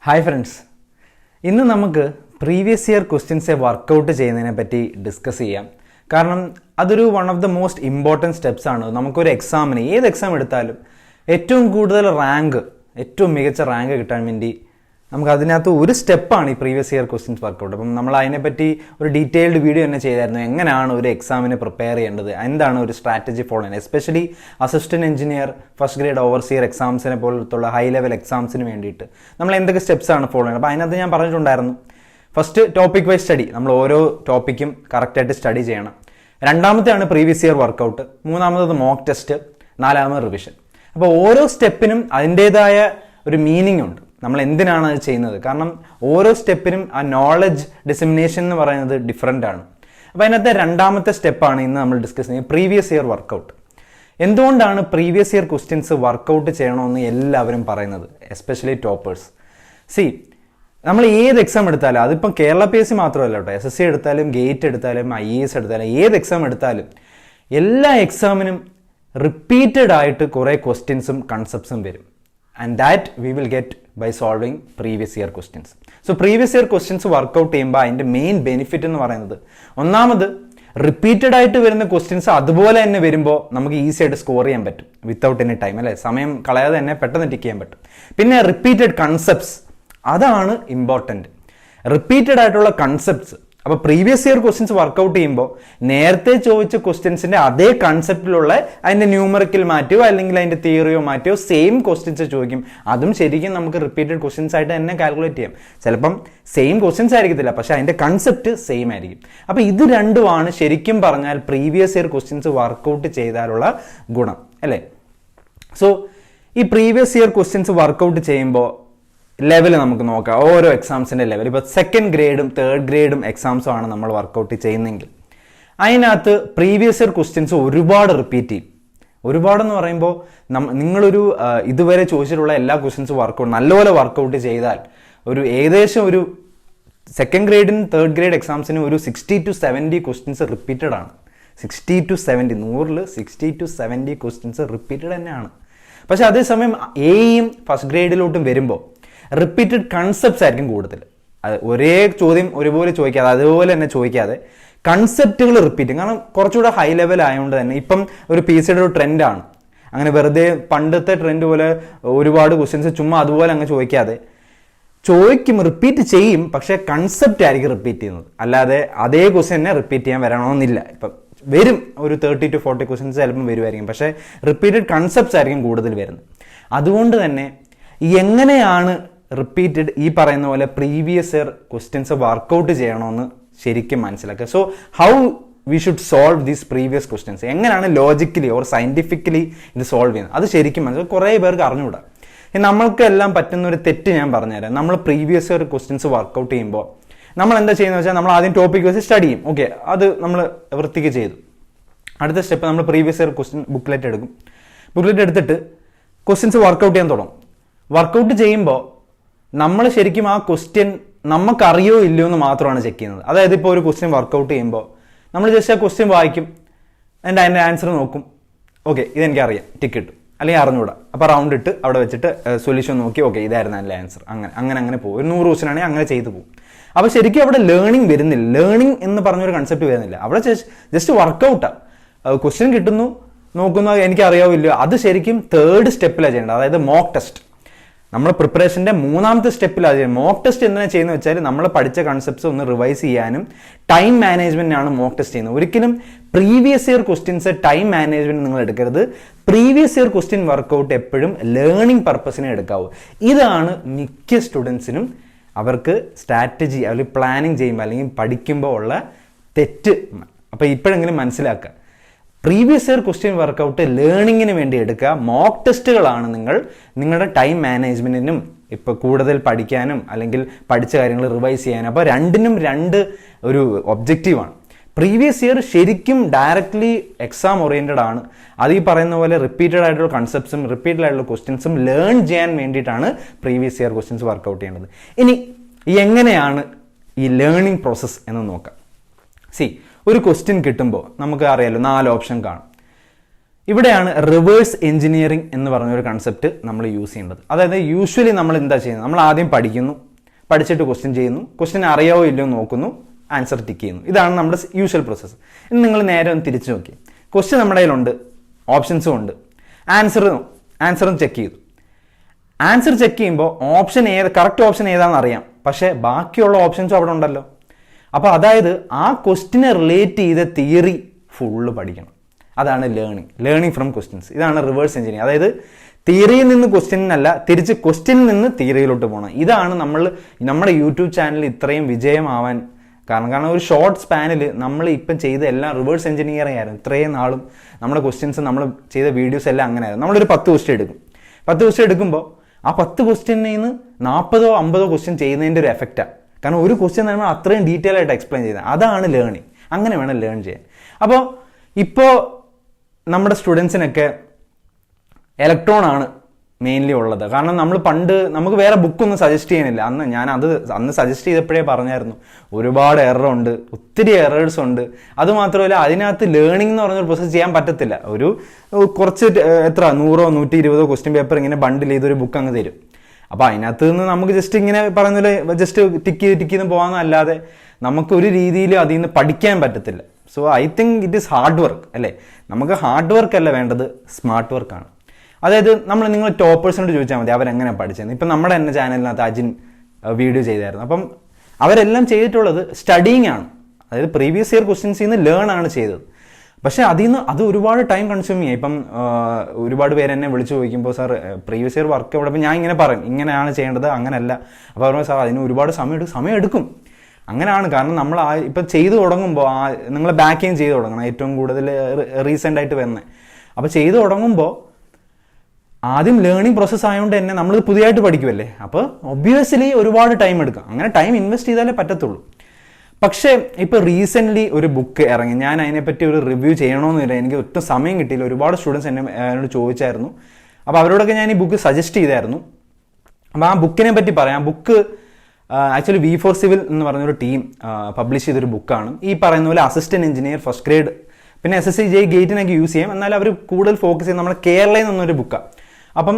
Hi friends, ഇന്ന് നമുക്ക് previous year questions work out ചെയ്യുന്നതിനെ പറ്റി ഡിസ്കസ് ചെയ്യാം. കാരണം അതൊരു one of the most important steps ആണ്. നമുക്കൊരു എക്സാമിന് ഏത് എക്സാം എടുത്താലും ഏറ്റവും കൂടുതൽ റാങ്ക്, ഏറ്റവും മികച്ച റാങ്ക് കിട്ടാൻ വേണ്ടി നമുക്ക് അതിനകത്ത് ഒരു സ്റ്റെപ്പാണ് ഈ പ്രീവിയസ് ഇയർ ക്വസ്റ്റ്യൻസ് വർക്കൗട്ട്. അപ്പം നമ്മൾ അതിനെപ്പറ്റി ഒരു ഡീറ്റെയിൽഡ് വീഡിയോ തന്നെ ചെയ്തായിരുന്നു. എങ്ങനെയാണ് ഒരു എക്സാമിന് പ്രിപ്പയർ ചെയ്യേണ്ടത്, എന്താണ് ഒരു സ്ട്രാറ്റജി ഫോളോ ചെയ്യുന്നത്, especially assistant engineer, first grade overseer എക്സാംസിനെ പോലത്തുള്ള ഹൈ ലെവൽ എക്സാംസിന് വേണ്ടിയിട്ട് നമ്മൾ എന്തൊക്കെ സ്റ്റെപ്സാണ് ഫോളോ ചെയ്യുന്നത്. അപ്പോൾ അതിനകത്ത് ഞാൻ പറഞ്ഞിട്ടുണ്ടായിരുന്നു, ഫസ്റ്റ് ടോപ്പിക് വൈസ് സ്റ്റഡി, നമ്മൾ ഓരോ ടോപ്പിക്കും കറക്റ്റായിട്ട് സ്റ്റഡി ചെയ്യണം. രണ്ടാമത്തെയാണ് പ്രീവിയസ് ഇയർ വർക്കൗട്ട്, മൂന്നാമത് മോക്ക് ടെസ്റ്റ്, നാലാമത് റിവിഷൻ. അപ്പോൾ ഓരോ സ്റ്റെപ്പിനും അതിൻ്റേതായ ഒരു മീനിങ് ഉണ്ട്. നമ്മൾ എന്തിനാണ് അത് ചെയ്യുന്നത്? കാരണം ഓരോ സ്റ്റെപ്പിനും ആ നോളജ് ഡിസമിനേഷൻ എന്ന് പറയുന്നത് ഡിഫറെൻ്റ് ആണ്. അപ്പോൾ അതിനകത്തെ രണ്ടാമത്തെ സ്റ്റെപ്പാണ് ഇന്ന് നമ്മൾ ഡിസ്കസ് ചെയ്യുന്നത്, പ്രീവിയസ് ഇയർ വർക്കൗട്ട്. എന്തുകൊണ്ടാണ് പ്രീവിയസ് ഇയർ ക്വസ്റ്റ്യൻസ് വർക്കൗട്ട് ചെയ്യണമെന്ന് എല്ലാവരും പറയുന്നത്, എസ്പെഷ്യലി ടോപ്പേഴ്സ്? നമ്മൾ ഏത് എക്സാം എടുത്താലും, അതിപ്പം കേരള PSC മാത്രമല്ല കേട്ടോ, SSC എടുത്താലും ഗേറ്റ് എടുത്താലും IAS എടുത്താലും ഏത് എക്സാം എടുത്താലും എല്ലാ എക്സാമിനും റിപ്പീറ്റഡ് ആയിട്ട് കുറേ ക്വസ്റ്റ്യൻസും കൺസെപ്റ്റ്സും വരും. And that we will get by solving previous year questions. So previous year questions work out ചെയ്യുമ്പോൾ അതിൻ്റെ മെയിൻ ബെനിഫിറ്റ് എന്ന് പറയുന്നത്, ഒന്നാമത് റിപ്പീറ്റഡ് ആയിട്ട് വരുന്ന ക്വസ്റ്റ്യൻസ് അതുപോലെ തന്നെ വരുമ്പോൾ നമുക്ക് ഈസി ആയിട്ട് സ്കോർ ചെയ്യാൻ പറ്റും വിത്തൗട്ട് എനി ടൈം, അല്ലേ? സമയം കളയാതെ തന്നെ പെട്ടെന്ന് ടിക്ക് ചെയ്യാൻ പറ്റും. പിന്നെ റിപ്പീറ്റഡ് കൺസെപ്റ്റ്സ്, അതാണ് ഇമ്പോർട്ടൻറ്റ്. റിപ്പീറ്റഡ് ആയിട്ടുള്ള കൺസെപ്റ്റ്സ്. അപ്പോൾ പ്രീവിയസ് ഇയർ ക്വസ്റ്റ്യൻസ് വർക്കൗട്ട് ചെയ്യുമ്പോൾ നേരത്തെ ചോദിച്ച ക്വസ്റ്റ്യൻസിൻ്റെ അതേ കൺസെപ്റ്റിലുള്ള അതിൻ്റെ ന്യൂമറിക്കൽ മാറ്റിയോ അല്ലെങ്കിൽ അതിൻ്റെ തിയറിയോ മാറ്റിയോ സെയിം ക്വസ്റ്റ്യൻസ് ചോദിക്കും. അതും ശരിക്കും നമുക്ക് റിപ്പീറ്റഡ് ക്വസ്റ്റ്യൻസ് ആയിട്ട് തന്നെ കാൽക്കുലേറ്റ് ചെയ്യാം. ചിലപ്പം സെയിം ക്വസ്റ്റ്യൻസ് ആയിരിക്കത്തില്ല, പക്ഷേ അതിൻ്റെ കൺസെപ്റ്റ് സെയിം ആയിരിക്കും. അപ്പോൾ ഇത് രണ്ടുമാണ് ശരിക്കും പറഞ്ഞാൽ പ്രീവിയസ് ഇയർ ക്വസ്റ്റ്യൻസ് വർക്കൗട്ട് ചെയ്താലുള്ള ഗുണം, അല്ലേ? സോ ഈ പ്രീവിയസ് ഇയർ ക്വസ്റ്റ്യൻസ് വർക്കൗട്ട് ചെയ്യുമ്പോൾ ലെവൽ നമുക്ക് നോക്കാം, ഓരോ എക്സാംസിൻ്റെ ലെവൽ. ഇപ്പോൾ സെക്കൻഡ് ഗ്രേഡും തേർഡ് ഗ്രേഡും എക്സാംസും ആണ് നമ്മൾ വർക്കൗട്ട് ചെയ്യുന്നതെങ്കിൽ അതിനകത്ത് പ്രീവിയസ് ഇയർ ക്വസ്റ്റ്യൻസ് ഒരുപാട് റിപ്പീറ്റ് ചെയ്യും. ഒരുപാടെന്ന് പറയുമ്പോൾ നിങ്ങളൊരു ഇതുവരെ ചോദിച്ചിട്ടുള്ള എല്ലാ ക്വസ്റ്റ്യൻസും നല്ലപോലെ വർക്കൗട്ട് ചെയ്താൽ ഏകദേശം ഒരു സെക്കൻഡ് ഗ്രേഡിനും തേർഡ് ഗ്രേഡ് എക്സാംസിനും ഒരു 60 to 70 ക്വസ്റ്റ്യൻസ് റിപ്പീറ്റഡ് ആണ്. 60 to 70, 100-ൽ 60 to 70 ക്വസ്റ്റ്യൻസ് റിപ്പീറ്റഡ് തന്നെയാണ്. പക്ഷെ അതേസമയം എയും ഫസ്റ്റ് ഗ്രേഡിലോട്ടും വരുമ്പോൾ റിപ്പീറ്റഡ് കൺസെപ്റ്റ്സ് ആയിരിക്കും കൂടുതൽ. അത് ഒരേ ചോദ്യം ഒരുപോലെ ചോദിക്കാതെ, അതുപോലെ തന്നെ ചോദിക്കാതെ കൺസെപ്റ്റുകൾ റിപ്പീറ്റ് ചെയ്യും. കാരണം കുറച്ചുകൂടെ ഹൈ ലെവൽ ആയതുകൊണ്ട് തന്നെ ഇപ്പം ഒരു PSCയുടെ ഒരു ട്രെൻഡാണ്. അങ്ങനെ വെറുതെ പണ്ടത്തെ ട്രെൻഡ് പോലെ ഒരുപാട് ക്വസ്റ്റ്യൻസ് ചുമ്മാ അതുപോലെ അങ്ങ് ചോദിക്കാതെ ചോദിക്കും, റിപ്പീറ്റ് ചെയ്യും, പക്ഷേ കൺസെപ്റ്റ് ആയിരിക്കും റിപ്പീറ്റ് ചെയ്യുന്നത്. അല്ലാതെ അതേ ക്വസ്റ്റ്യൻ തന്നെ റിപ്പീറ്റ് ചെയ്യാൻ വരണമെന്നില്ല. ഇപ്പം വരും ഒരു 30 to 40 ക്വസ്റ്റ്യൻസ് ചിലപ്പം വരുമായിരിക്കും, പക്ഷേ റിപ്പീറ്റഡ് കൺസെപ്റ്റ്സ് ആയിരിക്കും കൂടുതൽ വരുന്നത്. അതുകൊണ്ട് തന്നെ എങ്ങനെയാണ് റിപ്പീറ്റഡ് ഈ പറയുന്ന പോലെ പ്രീവിയസ് ഇയർ ക്വസ്റ്റ്യൻസ് വർക്കൗട്ട് ചെയ്യണമെന്ന് ശരിക്കും മനസ്സിലാക്കുക. So how we should solve these previous questions, എങ്ങനെയാണ് ലോജിക്കലി ഓർ സയൻറ്റിഫിക്കലി ഇത് സോൾവ് ചെയ്യുന്നത്, അത് ശരിക്കും മനസ്സിലാക്കുക. കുറേ പേർക്ക് അറിഞ്ഞുകൂടാ. നമ്മൾക്കെല്ലാം പറ്റുന്ന ഒരു തെറ്റ് ഞാൻ പറഞ്ഞുതരാം. നമ്മൾ പ്രീവിയസ് ഇയർ ക്വസ്റ്റ്യൻസ് വർക്കൗട്ട് ചെയ്യുമ്പോൾ നമ്മൾ എന്താ ചെയ്യുന്നത് വെച്ചാൽ, നമ്മൾ ആദ്യം ടോപ്പിക് വെച്ച് സ്റ്റഡി ചെയ്യും. ഓക്കെ, അത് നമ്മൾ വൃത്തിക്ക് ചെയ്തു. അടുത്ത സ്റ്റെപ്പ് നമ്മൾ പ്രീവിയസ് ഇയർ ക്വസ്റ്റ്യൻ ബുക്ക്ലെറ്റ് എടുക്കും. ബുക്ക്ലെറ്റ് എടുത്തിട്ട് ക്വസ്റ്റ്യൻസ് വർക്കൗട്ട് ചെയ്യാൻ തുടങ്ങും. വർക്കൗട്ട് ചെയ്യുമ്പോൾ നമ്മൾ ശരിക്കും ആ ക്വസ്റ്റ്യൻ നമുക്കറിയോ ഇല്ലയോ എന്ന് മാത്രമാണ് ചെക്ക് ചെയ്യുന്നത്. അതായത് ഇപ്പോൾ ഒരു ക്വസ്റ്റ്യൻ വർക്കൗട്ട് ചെയ്യുമ്പോൾ നമ്മൾ ജസ്റ്റ് ആ ക്വസ്റ്റ്യൻ വായിക്കും, അതിൻ്റെ ആൻസർ നോക്കും. ഓക്കെ, ഇതെനിക്കറിയാം, ടിക്ക് ഇട്ടു. അല്ലെങ്കിൽ അറിഞ്ഞുകൂടാ, അപ്പോൾ റൗണ്ട് ഇട്ട് അവിടെ വെച്ചിട്ട് സൊല്യൂഷൻ നോക്കി, ഓക്കെ ഇതായിരുന്നു അതിൻ്റെ ആൻസർ. അങ്ങനെ പോകും. ഒരു 100 ക്വസ്റ്റ്യൻ ആണെങ്കിൽ അങ്ങനെ ചെയ്തു പോകും. അപ്പോൾ ശരിക്കും അവിടെ ലേണിംഗ് വരുന്നില്ല. ലേണിംഗ് എന്ന് പറഞ്ഞൊരു കൺസെപ്റ്റ് വരുന്നില്ല. അവിടെ ജസ്റ്റ് വർക്കൗട്ടാണ്. ക്വസ്റ്റ്യൻ കിട്ടുന്നു, നോക്കുന്നു, എനിക്കറിയാവില്ല. അത് ശരിക്കും തേർഡ് സ്റ്റെപ്പിലാണ് ചെയ്യേണ്ടത്, അതായത് മോക്ക് ടെസ്റ്റ്. നമ്മൾ പ്രിപ്പറേഷൻ്റെ മൂന്നാമത്തെ സ്റ്റെപ്പിലാണ് ചെയ്യുന്നത്. മോക്ക് ടെസ്റ്റ് എന്തിനാണ് ചെയ്യുന്നത് വെച്ചാൽ, നമ്മൾ പഠിച്ച കൺസെപ്റ്റ്സ് ഒന്ന് റിവൈസ് ചെയ്യാനും ടൈം മാനേജ്മെൻറ്റിനാണ് മോക്ക് ടെസ്റ്റ് ചെയ്യുന്നത്. ഒരിക്കലും previous year questions time management നിങ്ങൾ എടുക്കരുത്. പ്രീവിയസ് ഇയർ ക്വസ്റ്റ്യൻ വർക്കൗട്ട് എപ്പോഴും ലേണിംഗ് പർപ്പസിനെ എടുക്കാവൂ. ഇതാണ് മിക്ക സ്റ്റുഡൻസിനും അവർക്ക് സ്ട്രാറ്റജി അല്ലെങ്കിൽ പ്ലാനിങ് ചെയ്യുമ്പോൾ അല്ലെങ്കിൽ പഠിക്കുമ്പോൾ ഉള്ള തെറ്റ്. അപ്പോൾ ഇപ്പോഴെങ്കിലും മനസ്സിലാക്കുക, പ്രീവിയസ് ഇയർ ക്വസ്റ്റ്യൻ വർക്കൗട്ട് ലേണിങ്ങിന് വേണ്ടി എടുക്കുക. മോക്ക് ടെസ്റ്റുകളാണ് നിങ്ങളുടെ ടൈം മാനേജ്മെൻറ്റിനും ഇപ്പോൾ കൂടുതൽ പഠിക്കാനും അല്ലെങ്കിൽ പഠിച്ച കാര്യങ്ങൾ റിവൈസ് ചെയ്യാനും. അപ്പോൾ രണ്ടിനും രണ്ട് ഒരു ഒബ്ജക്റ്റീവാണ്. പ്രീവിയസ് ഇയർ ശരിക്കും ഡയറക്റ്റ്ലി എക്സാം ഓറിയൻറ്റഡ് ആണ്. അത് ഈ പറയുന്ന പോലെ റിപ്പീറ്റഡ് ആയിട്ടുള്ള കൺസെപ്റ്റ്സും റിപ്പീറ്റഡ് ആയിട്ടുള്ള ക്വസ്റ്റ്യൻസും ലേൺ ചെയ്യാൻ വേണ്ടിയിട്ടാണ് പ്രീവിയസ് ഇയർ ക്വസ്റ്റ്യൻസ് വർക്കൗട്ട് ചെയ്യേണ്ടത്. ഇനി എങ്ങനെയാണ് ഈ ലേണിംഗ് പ്രോസസ്സ് എന്ന് നോക്കാം. ഒരു ക്വസ്റ്റ്യൻ കിട്ടുമ്പോൾ നമുക്ക് അറിയാലോ 4 ഓപ്ഷൻ കാണും. ഇവിടെയാണ് റിവേഴ്സ് എഞ്ചിനീയറിംഗ് എന്ന് പറഞ്ഞൊരു കൺസെപ്റ്റ് നമ്മൾ യൂസ് ചെയ്യേണ്ടത്. അതായത് യൂഷ്വലി നമ്മൾ എന്താ ചെയ്യുന്നത്, നമ്മൾ ആദ്യം പഠിക്കുന്നു, പഠിച്ചിട്ട് ക്വസ്റ്റ്യൻ ചെയ്യുന്നു, ക്വസ്റ്റ്യൻ അറിയാവോ ഇല്ലയോ നോക്കുന്നു, ആൻസർ ടിക്ക് ചെയ്യുന്നു. ഇതാണ് നമ്മുടെ യൂഷ്വൽ പ്രോസസ്സ്. ഇനി നിങ്ങൾ നേരെ ഒന്ന് തിരിച്ചു നോക്കി, ക്വസ്റ്റ്യൻ നമ്മുടെ കയ്യിലുണ്ട്, ഓപ്ഷൻസും ഉണ്ട്, ആൻസറും ചെക്ക് ചെയ്തു. ആൻസർ ചെക്ക് ചെയ്യുമ്പോൾ കറക്റ്റ് ഓപ്ഷൻ ഏതാണെന്ന് അറിയാം, പക്ഷേ ബാക്കിയുള്ള ഓപ്ഷൻസും അവിടെ ഉണ്ടല്ലോ. അപ്പോൾ അതായത് ആ ക്വസ്റ്റിനെ റിലേറ്റ് ചെയ്ത തിയറി ഫുള്ള് പഠിക്കണം. അതാണ് ലേണിംഗ് ഫ്രം ക്വസ്റ്റ്യൻസ്. ഇതാണ് റിവേഴ്സ് എഞ്ചിനീയറിംഗ്. അതായത് തിയറിയിൽ നിന്ന് ക്വസ്റ്റ്യനല്ല, തിരിച്ച് ക്വസ്റ്റ്യനിൽ നിന്ന് തിയറിയിലോട്ട് പോകണം. ഇതാണ് നമ്മുടെ യൂട്യൂബ് ചാനൽ ഇത്രയും വിജയമാവാൻ കാരണം ഒരു ഷോർട്ട് സ്പാനിൽ നമ്മൾ ഇപ്പം ചെയ്ത എല്ലാം റിവേഴ്സ് എഞ്ചിനീയറിംഗ് ആയിരുന്നു. ഇത്രയും നാളും നമ്മുടെ ക്വസ്റ്റ്യൻസ് നമ്മൾ ചെയ്ത വീഡിയോസ് എല്ലാം അങ്ങനെ ആയിരുന്നു. നമ്മളൊരു 10 ക്വസ്റ്റ്യൻ എടുക്കും. 10 ക്വസ്റ്റ്യൻ എടുക്കുമ്പോൾ ആ 10 ക്വസ്റ്റ്യനിൽ നിന്ന് 40-50 ക്വസ്റ്റ്യൻ ചെയ്യുന്നതിൻ്റെ ഒരു എഫക്റ്റാണ്. കാരണം ഒരു ക്വസ്റ്റ്യൻ നമ്മൾ അത്രയും ഡീറ്റെയിൽ ആയിട്ട് എക്സ്പ്ലെയിൻ ചെയ്യുന്നത്. അതാണ് ലേണിംഗ്. അങ്ങനെ വേണം ലേൺ ചെയ്യാൻ. അപ്പോൾ ഇപ്പോൾ നമ്മുടെ സ്റ്റുഡൻസിനൊക്കെ ഇലക്ട്രോൺ ആണ് മെയിൻലി ഉള്ളത്. കാരണം നമുക്ക് വേറെ ബുക്കൊന്നും സജസ്റ്റ് ചെയ്യാനില്ല. അന്ന് സജസ്റ്റ് ചെയ്തപ്പോഴേ പറഞ്ഞായിരുന്നു, ഒരുപാട് എററുണ്ട്, ഒത്തിരി എറേഴ്സ് ഉണ്ട്. അതുമാത്രമല്ല അതിനകത്ത് ലേണിംഗ് എന്ന് പറഞ്ഞൊരു പ്രോസസ്സ് ചെയ്യാൻ പറ്റത്തില്ല. കുറച്ച് 100-120 ക്വസ്റ്റ്യൻ പേപ്പർ ഇങ്ങനെ ബണ്ടിൽ ചെയ്തൊരു ബുക്ക് അങ്ങ് തരും. അപ്പോൾ അതിനകത്ത് നിന്ന് നമുക്ക് ജസ്റ്റ് ഇങ്ങനെ പറഞ്ഞ ജസ്റ്റ് ടിക്ക് ചെയ്ത് പോകാമെന്നല്ലാതെ നമുക്ക് ഒരു രീതിയിലും അതിൽ നിന്ന് പഠിക്കാൻ പറ്റത്തില്ല. So I think it is hard work അല്ലേ. നമുക്ക് ഹാർഡ് വർക്ക് അല്ല വേണ്ടത്, സ്മാർട്ട് വർക്കാണ്. അതായത് നിങ്ങൾ ടോപ്പേഴ്സിനോട് ചോദിച്ചാൽ മതി അവരെങ്ങനെ പഠിച്ചത്. ഇപ്പം നമ്മുടെ തന്നെ ചാനലിനകത്ത് അജിൻ വീഡിയോ ചെയ്തായിരുന്നു. അപ്പം അവരെല്ലാം ചെയ്തിട്ടുള്ളത് സ്റ്റഡിങ് ആണ്. അതായത് പ്രീവിയസ് ഇയർ ക്വസ്റ്റ്യൻസിൽ നിന്ന് ലേൺ ആണ് ചെയ്തത്. പക്ഷെ അത് ഒരുപാട് ടൈം കൺസ്യൂം ചെയ്യും. ഇപ്പം ഒരുപാട് പേര് എന്നെ വിളിച്ചു ചോദിക്കുമ്പോൾ, സാർ പ്രീവിയസ് ഇയർ വർക്ക് എവിടെ, അപ്പം ഞാൻ ഇങ്ങനെ പറയും ഇങ്ങനെയാണ് ചെയ്യേണ്ടത്, അങ്ങനെയല്ല. അപ്പോൾ പറഞ്ഞു സാർ അതിന് ഒരുപാട് സമയം എടുക്കും. അങ്ങനെയാണ്. കാരണം നമ്മൾ ഇപ്പം ചെയ്തു തുടങ്ങുമ്പോൾ നിങ്ങൾ ബാക്കിങ് ചെയ്ത് തുടങ്ങണം. ഏറ്റവും കൂടുതൽ റീസെൻ്റ് ആയിട്ട് വരുന്നത്. അപ്പോൾ ചെയ്തു തുടങ്ങുമ്പോൾ ആദ്യം ലേണിംഗ് പ്രോസസ്സ് ആയതുകൊണ്ട് തന്നെ നമ്മൾ പുതിയതായിട്ട് പഠിക്കുമല്ലേ. അപ്പോൾ ഒബ്വിയസ്ലി ഒരുപാട് ടൈം എടുക്കാം. അങ്ങനെ ടൈം ഇൻവെസ്റ്റ് ചെയ്താലേ പറ്റത്തുള്ളൂ. പക്ഷേ ഇപ്പോൾ റീസെൻ്റ്ലി ഒരു ബുക്ക് ഇറങ്ങി. ഞാൻ അതിനെപ്പറ്റി ഒരു റിവ്യൂ ചെയ്യണമെന്നില്ല, എനിക്ക് ഒട്ടും സമയം കിട്ടിയില്ല. ഒരുപാട് സ്റ്റുഡൻസ് എന്നോട് ചോദിച്ചായിരുന്നു. അപ്പോൾ അവരോടൊക്കെ ഞാൻ ഈ ബുക്ക് സജസ്റ്റ് ചെയ്തായിരുന്നു. അപ്പോൾ ആ ബുക്കിനെ പറ്റി പറയാം. ബുക്ക് ആക്ച്വലി V4 സിവിൽ എന്ന് പറഞ്ഞൊരു ടീം പബ്ലിഷ് ചെയ്തൊരു ബുക്കാണ്. ഈ പറയുന്ന പോലെ അസിസ്റ്റന്റ് എഞ്ചിനീയർ ഫസ്റ്റ് ഗ്രേഡ്, പിന്നെ SSC ഗേറ്റിനൊക്കെ യൂസ് ചെയ്യാം. എന്നാൽ അവർ കൂടുതൽ ഫോക്കസ് ചെയ്യുന്നത് നമ്മുടെ കേരളയിൽ നിന്നൊരു ബുക്കാണ്. അപ്പം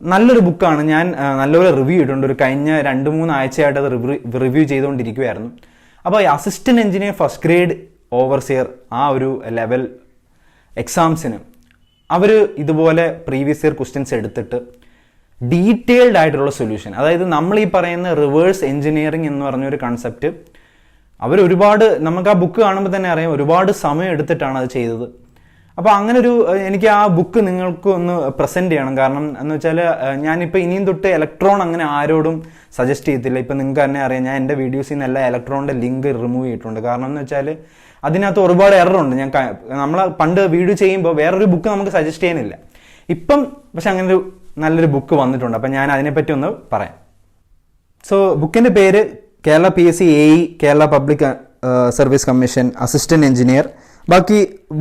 നല്ലൊരു ബുക്കാണ്. ഞാൻ നല്ലൊരു റിവ്യൂ ഇട്ടുണ്ട്. ഒരു കഴിഞ്ഞ 2-3 ആഴ്ചയായിട്ട് അത് റിവ്യൂ ചെയ്തുകൊണ്ടിരിക്കുകയായിരുന്നു. അപ്പോൾ ഈ assistant engineer first grade overseer ആ ഒരു ലെവൽ എക്സാംസിന് അവർ ഇതുപോലെ പ്രീവിയസ് ഇയർ ക്വസ്റ്റ്യൻസ് എടുത്തിട്ട് ഡീറ്റെയിൽഡ് ആയിട്ടുള്ള സൊല്യൂഷൻ, അതായത് നമ്മൾ ഈ പറയുന്ന റിവേഴ്സ് എഞ്ചിനീയറിംഗ് എന്ന് പറഞ്ഞൊരു കൺസെപ്റ്റ് നമുക്ക് ആ ബുക്ക് കാണുമ്പോൾ തന്നെ അറിയാം ഒരുപാട് സമയം എടുത്തിട്ടാണ് അത് ചെയ്തത്. അപ്പോൾ എനിക്ക് ആ ബുക്ക് നിങ്ങൾക്ക് ഒന്ന് പ്രസന്റ് ചെയ്യണം. കാരണം എന്ന് വെച്ചാൽ ഞാനിപ്പോൾ ഇനിയും തൊട്ട് ഇലക്ട്രോൺ അങ്ങനെ ആരോടും സജസ്റ്റ് ചെയ്യത്തില്ല. ഇപ്പം നിങ്ങൾക്ക് തന്നെ അറിയാം, ഞാൻ എൻ്റെ വീഡിയോസിൽ നിന്ന് എല്ലാ ഇലക്ട്രോണിൻ്റെ ലിങ്ക് റിമൂവ് ചെയ്തിട്ടുണ്ട്. കാരണം എന്ന് വെച്ചാൽ അതിനകത്ത് ഒരുപാട് എററുണ്ട്. നമ്മൾ പണ്ട് വീഡിയോ ചെയ്യുമ്പോൾ വേറൊരു ബുക്ക് നമുക്ക് സജസ്റ്റ് ചെയ്യാനില്ല. ഇപ്പം പക്ഷെ അങ്ങനെ നല്ലൊരു ബുക്ക് വന്നിട്ടുണ്ട്. അപ്പം ഞാൻ അതിനെപ്പറ്റി ഒന്ന് പറയാം. സോ ബുക്കിൻ്റെ പേര് Kerala PSC AE, Kerala public service commission assistant engineer.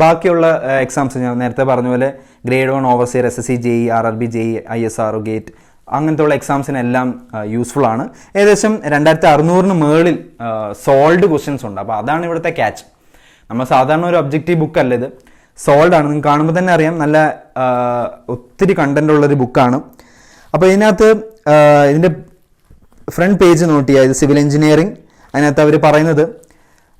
ബാക്കിയുള്ള എക്സാംസ് ഞാൻ നേരത്തെ പറഞ്ഞ പോലെ grade 1 overseer, SSC JE, RRB JE, ISR gate, അങ്ങനത്തെ ഉള്ള എക്സാംസിനെല്ലാം യൂസ്ഫുൾ ആണ്. ഏകദേശം 2600 മുകളിൽ സോൾഡ് ക്വസ്റ്റ്യൻസ് ഉണ്ട്. അപ്പോൾ അതാണ് ഇവിടുത്തെ ക്യാച്ച്. നമ്മൾ സാധാരണ ഒരു ഒബ്ജക്റ്റീവ് ബുക്കല്ല ഇത്, സോൾഡ് ആണ്. നിങ്ങൾക്ക് കാണുമ്പോൾ തന്നെ അറിയാം നല്ല ഒത്തിരി കണ്ടന്റ് ഉള്ളൊരു ബുക്കാണ്. അപ്പോൾ ഇതിൻ്റെ ഫ്രണ്ട് പേജ് നോട്ടിയാൽ ഇത് സിവിൽ എഞ്ചിനീയറിംഗ്. അതിനകത്ത് അവർ പറയുന്നത്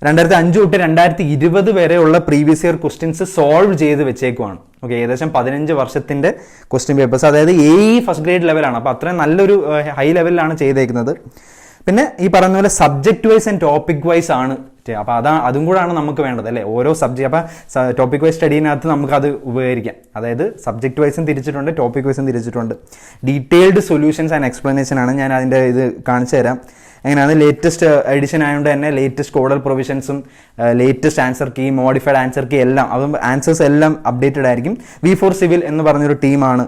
2005 തൊട്ട് 2020 വരെയുള്ള പ്രീവിയസ് ഇയർ ക്വസ്റ്റ്യൻസ് സോൾവ് ചെയ്ത് വെച്ചേക്കുവാണ്. ഓക്കെ, ഏകദേശം 15 വർഷത്തിൻ്റെ ക്വസ്റ്റ്യൻ പേപ്പേഴ്സ്. അതായത് AE ഫസ്റ്റ് ഗ്രേഡ് ലെവലാണ്. അപ്പോൾ അത്രയും നല്ലൊരു ഹൈ ലെവലിലാണ് ചെയ്തേക്കുന്നത്. പിന്നെ ഈ പറയുന്ന പോലെ subject wise and topic wise ആണ്. അപ്പോൾ അതും കൂടാണ് നമുക്ക് വേണ്ടത് അല്ലേ. ഓരോ സബ്ജക്ട്, അപ്പോൾ ടോപ്പിക് വൈസ് സ്റ്റഡീനകത്ത് നമുക്കത് ഉപകരിക്കാം. അതായത് സബ്ജക്ട് വൈസും തിരിച്ചിട്ടുണ്ട്, ടോപ്പിക് വൈസും തിരിച്ചിട്ടുണ്ട്. ഡീറ്റെയിൽഡ് സൊല്യൂഷൻസ് ആൻഡ് എക്സ്പ്ലനേഷൻ ആണ്. ഞാൻ അതിൻ്റെ ഇത് കാണിച്ചു തരാം. എങ്ങനെയാണ് ലേറ്റസ്റ്റ് എഡിഷൻ ആയതുകൊണ്ട് തന്നെ ലേറ്റസ്റ്റ് കോഡൽ പ്രൊവിഷൻസും latest answer key, modified answer key എല്ലാം, അതും ആൻസേഴ്സ് എല്ലാം അപ്ഡേറ്റഡ് ആയിരിക്കും. V4 സിവിൽ എന്ന് പറഞ്ഞൊരു ടീമാണ്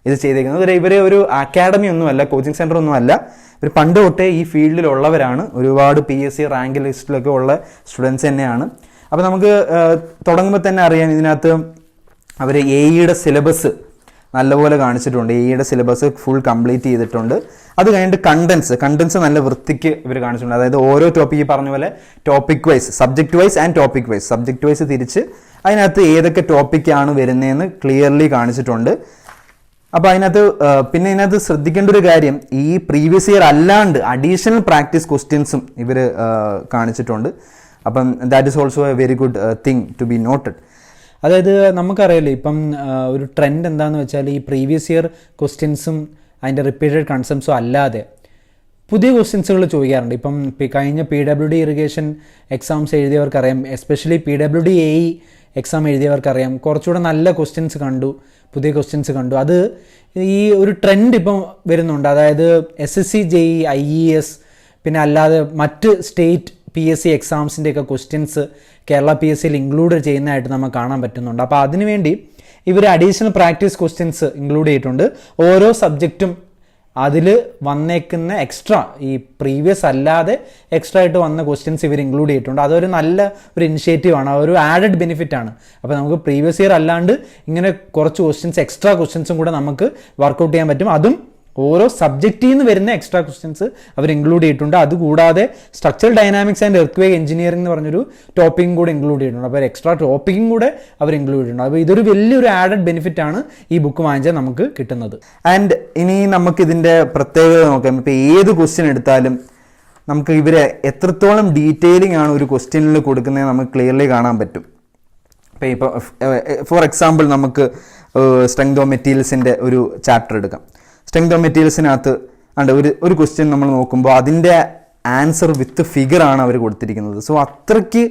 ഇത് ചെയ്തേക്കുന്നത്. ഇവരെ ഒരു അക്കാഡമി ഒന്നുമല്ല, കോച്ചിങ് സെൻറ്റർ ഒന്നുമല്ല. ഇവർ പണ്ട് തൊട്ടേ ഈ ഫീൽഡിലുള്ളവരാണ്. ഒരുപാട് PSC റാങ്ക് ലിസ്റ്റിലൊക്കെ ഉള്ള സ്റ്റുഡൻസ് തന്നെയാണ്. അപ്പോൾ നമുക്ക് തുടങ്ങുമ്പോൾ തന്നെ അറിയാം, ഇതിനകത്ത് അവർ AEയുടെ സിലബസ് നല്ലപോലെ കാണിച്ചിട്ടുണ്ട്. എയുടെ സിലബസ് ഫുൾ കംപ്ലീറ്റ് ചെയ്തിട്ടുണ്ട്. അത് കഴിഞ്ഞിട്ട് കണ്ടൻസ് നല്ല വൃത്തിക്ക് ഇവർ കാണിച്ചിട്ടുണ്ട്. അതായത് ഓരോ ടോപ്പിക്ക് പറഞ്ഞ പോലെ topic wise, subject wise and topic wise, subject wise തിരിച്ച് അതിനകത്ത് ഏതൊക്കെ ടോപ്പിക്കാണ് വരുന്നതെന്ന് ക്ലിയർലി കാണിച്ചിട്ടുണ്ട്. അപ്പോൾ പിന്നെ ഇതിനകത്ത് ശ്രദ്ധിക്കേണ്ട ഒരു കാര്യം, ഈ പ്രീവിയസ് ഇയർ അല്ലാണ്ട് അഡീഷണൽ പ്രാക്ടീസ് ക്വസ്റ്റ്യൻസും ഇവർ കാണിച്ചിട്ടുണ്ട്. അപ്പം that is also a very good thing to be noted. അതായത് നമുക്കറിയാലോ ഇപ്പം ഒരു ട്രെൻഡ് എന്താണെന്ന് വെച്ചാൽ ഈ പ്രീവിയസ് ഇയർ ക്വസ്റ്റ്യൻസും അതിൻ്റെ റിപ്പീറ്റഡ് കൺസെപ്റ്റ്സും അല്ലാതെ പുതിയ ക്വസ്റ്റ്യൻസുകൾ ചോദിക്കാറുണ്ട്. ഇപ്പം കഴിഞ്ഞ PWD ഇറിഗേഷൻ എക്സാംസ് എഴുതിയവർക്കറിയാം, എസ്പെഷ്യലി PWD AE എക്സാം എഴുതിയവർക്കറിയാം, കുറച്ചുകൂടെ നല്ല ക്വസ്റ്റ്യൻസ് കണ്ടു, പുതിയ ക്വസ്റ്റ്യൻസ് കണ്ടു. അത് ഈ ഒരു ട്രെൻഡ് ഇപ്പം വരുന്നുണ്ട്. അതായത് SSC JE IES പിന്നെ അല്ലാതെ മറ്റ് സ്റ്റേറ്റ് PSC എക്സാംസിൻ്റെയൊക്കെ ക്വസ്റ്റ്യൻസ് കേരള PSCയിൽ ഇൻക്ലൂഡ് ചെയ്യുന്നതായിട്ട് നമുക്ക് കാണാൻ പറ്റുന്നുണ്ട്. അപ്പോൾ അതിനുവേണ്ടി ഇവർ അഡീഷണൽ പ്രാക്ടീസ് ക്വസ്റ്റ്യൻസ് ഇൻക്ലൂഡ് ചെയ്തിട്ടുണ്ട്. ഓരോ സബ്ജക്റ്റും അതിൽ വന്നേക്കുന്ന എക്സ്ട്രാ, ഈ പ്രീവിയസ് അല്ലാതെ എക്സ്ട്രാ ആയിട്ട് വന്ന ക്വസ്റ്റ്യൻസ് ഇവർ ഇൻക്ലൂഡ് ചെയ്തിട്ടുണ്ട്. അതൊരു നല്ല ഒരു ഇനിഷ്യേറ്റീവാണ്, ഒരു ആഡഡ് ബെനിഫിറ്റ് ആണ്. അപ്പോൾ നമുക്ക് പ്രീവിയസ് ഇയർ അല്ലാണ്ട് ഇങ്ങനെ കുറച്ച് ക്വസ്റ്റ്യൻസ്, എക്സ്ട്രാ ക്വസ്റ്റ്യൻസും കൂടെ നമുക്ക് വർക്കൗട്ട് ചെയ്യാൻ പറ്റും. അതും ഓരോ സബ്ജക്റ്റിൽ നിന്ന് വരുന്ന എക്സ്ട്രാ ക്വസ്റ്റ്യൻസ് അവർ ഇൻക്ലൂഡ് ചെയ്തിട്ടുണ്ട്. അതുകൂടാതെ structural dynamics and earth engineering എന്ന് പറഞ്ഞൊരു ടോപ്പിക്കും കൂടെ ഇൻക്ലൂഡ് ചെയ്തിട്ടുണ്ട്. അപ്പോൾ എക്സ്ട്രാ ടോപ്പിക്കും കൂടെ അവർ ഇൻക്ലൂഡ് ചെയ്തിട്ടുണ്ട്. അപ്പോൾ ഇതൊരു വലിയൊരു ആഡഡ് ബെനിഫിറ്റ് ആണ് ഈ ബുക്ക് വാങ്ങിച്ചാൽ നമുക്ക് കിട്ടുന്നത്. ആൻഡ് ഇനി നമുക്കിതിൻ്റെ പ്രത്യേകത നോക്കാം. ഇപ്പോൾ ഏത് ക്വസ്റ്റ്യൻ എടുത്താലും നമുക്ക് ഇവരെ എത്രത്തോളം ഡീറ്റെയിലിംഗ് ആണ് ഒരു ക്വസ്റ്റ്യനിൽ കൊടുക്കുന്നത് നമുക്ക് ക്ലിയർലി കാണാൻ പറ്റും. ഇപ്പോൾ ഫോർ എക്സാമ്പിൾ നമുക്ക് സ്ട്രെങ്ത് ഓഫ് മെറ്റീരിയൽസിൻ്റെ ഒരു ചാപ്റ്റർ എടുക്കാം. സ്ട്രെങ്ത് ഓഫ് മെറ്റീരിയൽസിനകത്ത് ഒരു ക്വസ്റ്റ്യൻ നമ്മൾ നോക്കുമ്പോൾ അതിൻ്റെ ആൻസർ വിത്ത് ഫിഗർ ആണ് അവർ കൊടുത്തിരിക്കുന്നത്. സോ അത്രയ്ക്ക്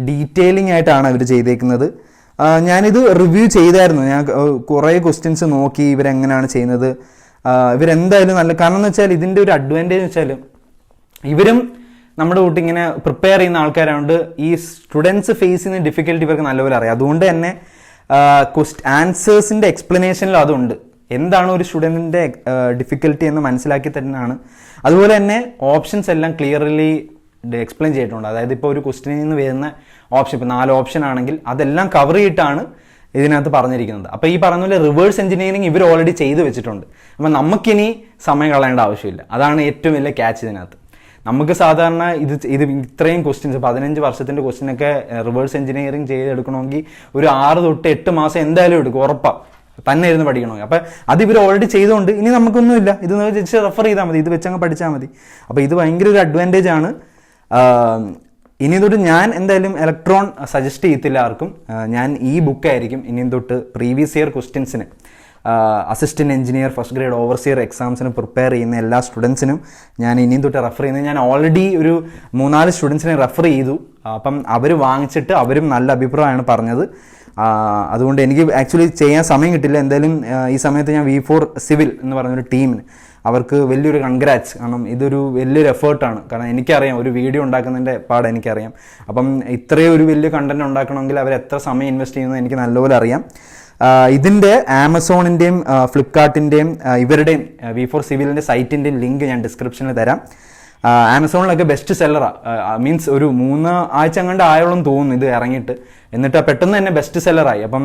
ഡീറ്റെയിലിംഗ് ആയിട്ടാണ് അവർ ചെയ്തേക്കുന്നത്. ഞാനിത് റിവ്യൂ ചെയ്തായിരുന്നു. ഞാൻ കുറേ ക്വസ്റ്റ്യൻസ് നോക്കി ഇവരെങ്ങനെയാണ് ചെയ്യുന്നത്. ഇവരെന്തായാലും നല്ല, കാരണം എന്ന് വെച്ചാൽ ഇതിൻ്റെ ഒരു അഡ്വാൻറ്റേജ് എന്ന് വെച്ചാൽ ഇവരും നമ്മുടെ കൂട്ടി ഇങ്ങനെ പ്രിപ്പയർ ചെയ്യുന്ന ആൾക്കാരായതുകൊണ്ട് ഈ സ്റ്റുഡൻസ് ഫേസ് ചെയ്യുന്ന ഡിഫിക്കൽട്ടി ഇവർക്ക് നല്ലപോലെ അറിയാം. അതുകൊണ്ട് തന്നെ ആൻസേഴ്സിൻ്റെ എക്സ്പ്ലനേഷനിലും അതുണ്ട്. എന്താണ് ഒരു സ്റ്റുഡൻറ്റിൻ്റെ ഡിഫിക്കൽട്ടി എന്ന് മനസ്സിലാക്കി തന്നെയാണ്. അതുപോലെ തന്നെ ഓപ്ഷൻസ് എല്ലാം ക്ലിയർലി എക്സ്പ്ലെയിൻ ചെയ്തിട്ടുണ്ട്. അതായത് ഇപ്പോൾ ഒരു ക്വസ്റ്റ്യനിൽ നിന്ന് വരുന്ന ഓപ്ഷൻ, ഇപ്പോൾ 4 ഓപ്ഷൻ ആണെങ്കിൽ അതെല്ലാം കവർ ചെയ്തിട്ടാണ് ഇതിനകത്ത് പറഞ്ഞിരിക്കുന്നത്. അപ്പോൾ ഈ പറഞ്ഞ പോലെ റിവേഴ്സ് എഞ്ചിനീയറിംഗ് ഇവർ ഓൾറെഡി ചെയ്ത് വെച്ചിട്ടുണ്ട്. അപ്പം നമുക്കിനി സമയം കളയേണ്ട ആവശ്യമില്ല. അതാണ് ഏറ്റവും വലിയ ക്യാച്ച് ഇതിനകത്ത്. നമുക്ക് സാധാരണ ഇത് ഇത്രയും ക്വസ്റ്റ്യൻസ് 15 വർഷത്തിൻ്റെ ക്വസ്റ്റ്യനൊക്കെ റിവേഴ്സ് എഞ്ചിനീയറിംഗ് ചെയ്തെടുക്കണമെങ്കിൽ ഒരു 6 തൊട്ട് 8 മാസം എന്തായാലും എടുക്കും, ഉറപ്പാണ്, തന്നെ ഇരുന്ന് പഠിക്കണമെങ്കിൽ. അപ്പം അത് ഇവർ ഓൾറെഡി ചെയ്തുകൊണ്ട് ഇനി നമുക്കൊന്നുമില്ല, ഇത് ജസ്റ്റ് റെഫർ ചെയ്താൽ മതി, ഇത് വെച്ചങ്ങ് പഠിച്ചാൽ മതി. അപ്പോൾ ഇത് ഭയങ്കര ഒരു അഡ്വാൻറ്റേജ് ആണ്. ഇനി തൊട്ട് ഞാൻ എന്തായാലും ഇലക്ട്രോൺ സജസ്റ്റ് ചെയ്യത്തില്ല ആർക്കും. ഞാൻ ഈ ബുക്കായിരിക്കും ഇനി തൊട്ട് പ്രീവിയസ് ഇയർ ക്വസ്റ്റ്യൻസിന്, assistant engineer, first grade, overseer എക്സാംസിന് പ്രിപ്പയർ ചെയ്യുന്ന എല്ലാ സ്റ്റുഡൻസിനും ഞാൻ ഇനിയും തൊട്ട് റെഫർ ചെയ്യുന്നത്. ഞാൻ ഓൾറെഡി ഒരു 3-4 സ്റ്റുഡൻസിനെ റെഫർ ചെയ്തു. അപ്പം അവർ വാങ്ങിച്ചിട്ട് അവരും നല്ല അഭിപ്രായമാണ് പറഞ്ഞത്. അതുകൊണ്ട് എനിക്ക് ആക്ച്വലി ചെയ്യാൻ സമയം കിട്ടില്ല. എന്തായാലും ഈ സമയത്ത് ഞാൻ V4 സിവിൽ എന്ന് പറഞ്ഞൊരു ടീമിന് അവർക്ക് വലിയൊരു കൺഗ്രാറ്റ്സ്. കാരണം ഇതൊരു വലിയൊരു എഫേർട്ടാണ്. കാരണം എനിക്കറിയാം ഒരു വീഡിയോ ഉണ്ടാക്കുന്നതിൻ്റെ പാട് എനിക്കറിയാം. അപ്പം ഇത്രയും ഒരു വലിയ കണ്ടന്റ് ഉണ്ടാക്കണമെങ്കിൽ അവർ എത്ര സമയം ഇൻവെസ്റ്റ് ചെയ്യുന്നത് എനിക്ക് നല്ലപോലെ അറിയാം. ഇതിൻ്റെ ആമസോണിൻ്റെയും ഫ്ലിപ്കാർട്ടിൻ്റെയും ഇവരുടെയും V4 സിവിലിൻ്റെ സൈറ്റിൻ്റെയും ലിങ്ക് ഞാൻ ഡിസ്ക്രിപ്ഷനിൽ തരാം. ആമസോണിലൊക്കെ ബെസ്റ്റ് സെല്ലറാണ്. മീൻസ് ഒരു 3 ആഴ്ച അങ്ങോട്ട് ആയോളം തോന്നുന്നു ഇത് ഇറങ്ങിയിട്ട്. എന്നിട്ട് പെട്ടെന്ന് തന്നെ ബെസ്റ്റ് സെല്ലറായി. അപ്പം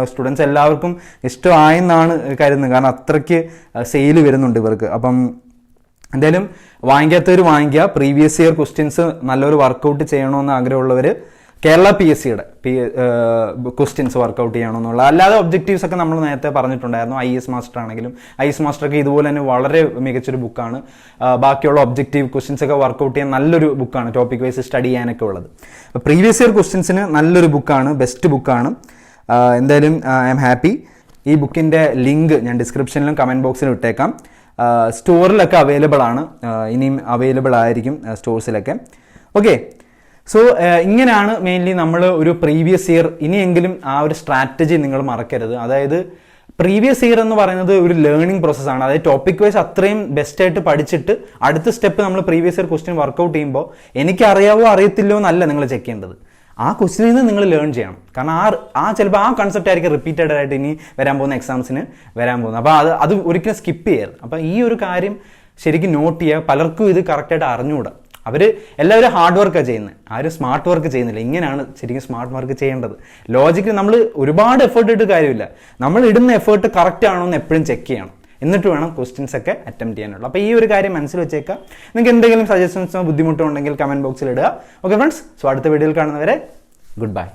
സ്റ്റുഡൻസ് എല്ലാവർക്കും ഇഷ്ടമായെന്നാണ് കരുതുന്നത്. കാരണം അത്രയ്ക്ക് സെയിൽ വരുന്നുണ്ട് ഇവർക്ക്. അപ്പം എന്തായാലും വാങ്ങിക്കാത്തവർ വാങ്ങിക്കുക. പ്രീവിയസ് ഇയർ ക്വസ്റ്റ്യൻസ് നല്ലൊരു വർക്കൗട്ട് ചെയ്യണമെന്ന് ആഗ്രഹമുള്ളവർ കേരള PSCയുടെ ക്വസ്റ്റ്യൻസ് വർക്കൗട്ട് ചെയ്യണമെന്നുള്ള, അല്ലാതെ ഒബ്ജക്റ്റീവ്സ് ഒക്കെ നമ്മൾ നേരത്തെ പറഞ്ഞിട്ടുണ്ടായിരുന്നു. IS മാസ്റ്റർ ആണെങ്കിലും IS മാസ്റ്ററൊക്കെ ഇതുപോലെ തന്നെ വളരെ മികച്ചൊരു ബുക്കാണ്. ബാക്കിയുള്ള ഒബ്ജക്റ്റീവ് ക്വസ്റ്റ്യൻസ് ഒക്കെ വർക്കൗട്ട് ചെയ്യാൻ നല്ലൊരു ബുക്കാണ്, ടോപ്പിക് വൈസ് സ്റ്റഡി ചെയ്യാനൊക്കെ ഉള്ളത്. അപ്പോൾ പ്രീവിയസ് ഇയർ ക്വസ്റ്റ്യൻസിന് നല്ലൊരു ബുക്കാണ്, ബെസ്റ്റ് ബുക്കാണ്. എന്തായാലും ഐ എം ഹാപ്പി. ഈ ബുക്കിൻ്റെ ലിങ്ക് ഞാൻ ഡിസ്ക്രിപ്ഷനിലും കമൻറ്റ് ബോക്സിലും ഇട്ടേക്കാം. സ്റ്റോറിലൊക്കെ അവൈലബിൾ ആണ്, ഇനിയും അവൈലബിൾ ആയിരിക്കും സ്റ്റോഴ്സിലൊക്കെ. ഓക്കെ, സോ ഇങ്ങനെയാണ് മെയിൻലി നമ്മൾ ഒരു പ്രീവിയസ് ഇയർ. ഇനിയെങ്കിലും ആ ഒരു സ്ട്രാറ്റജി നിങ്ങൾ മറക്കരുത്. അതായത് പ്രീവിയസ് ഇയർ എന്ന് പറയുന്നത് ഒരു ലേണിംഗ് പ്രോസസ്സാണ്. അതായത് ടോപ്പിക് വൈസ് അത്രയും ബെസ്റ്റായിട്ട് പഠിച്ചിട്ട് അടുത്ത സ്റ്റെപ്പ് നമ്മൾ പ്രീവിയസ് ഇയർ ക്വസ്റ്റ്യൻ വർക്കൗട്ട് ചെയ്യുമ്പോൾ എനിക്കറിയാവോ അറിയത്തില്ലോ എന്നല്ല നിങ്ങൾ ചെക്ക് ചെയ്യേണ്ടത്. ആ ക്വസ്റ്റ്യനിൽ നിന്ന് നിങ്ങൾ ലേൺ ചെയ്യണം. കാരണം ചിലപ്പോൾ ആ കൺസെപ്റ്റ് ആയിരിക്കും റിപ്പീറ്റഡ് ആയിട്ട് ഇനി വരാൻ പോകുന്ന എക്സാംസിന് വരാൻ പോകുന്നത്. അപ്പോൾ അത് ഒരിക്കലും സ്കിപ്പ് ചെയ്യരുത്. അപ്പോൾ ഈ ഒരു കാര്യം ശരിക്കും നോട്ട് ചെയ്യുക. പലർക്കും ഇത് കറക്റ്റായിട്ട് അറിഞ്ഞുകൂടാ. അവർ എല്ലാവരും ഹാർഡ് വർക്കാണ് ചെയ്യുന്നത്, ആരും സ്മാർട്ട് വർക്ക് ചെയ്യുന്നില്ല. ഇങ്ങനെയാണ് ശരിക്കും സ്മാർട്ട് വർക്ക് ചെയ്യേണ്ടത്. ലോജിക്ക് നമ്മൾ ഒരുപാട് എഫേർട്ട് ഇട്ട് കാര്യമില്ല, നമ്മൾ ഇടുന്ന എഫേർട്ട് കറക്റ്റ് ആണോ എന്ന് എപ്പോഴും ചെക്ക് ചെയ്യണം, എന്നിട്ട് വേണം ക്വസ്റ്റ്യൻസ് ഒക്കെ അറ്റംപ്റ്റ് ചെയ്യാനുള്ളൂ. അപ്പോൾ ഈ ഒരു കാര്യം മനസ്സിൽ വെച്ചേക്കാം. നിങ്ങൾക്ക് എന്തെങ്കിലും സജഷൻസോ ബുദ്ധിമുട്ടോ ഉണ്ടെങ്കിൽ കമൻറ്റ് ബോക്സിൽ ഇടുക. ഓക്കെ ഫ്രണ്ട്സ്, സോ അടുത്ത വീഡിയോയിൽ കാണുന്നവരെ ഗുഡ് ബൈ.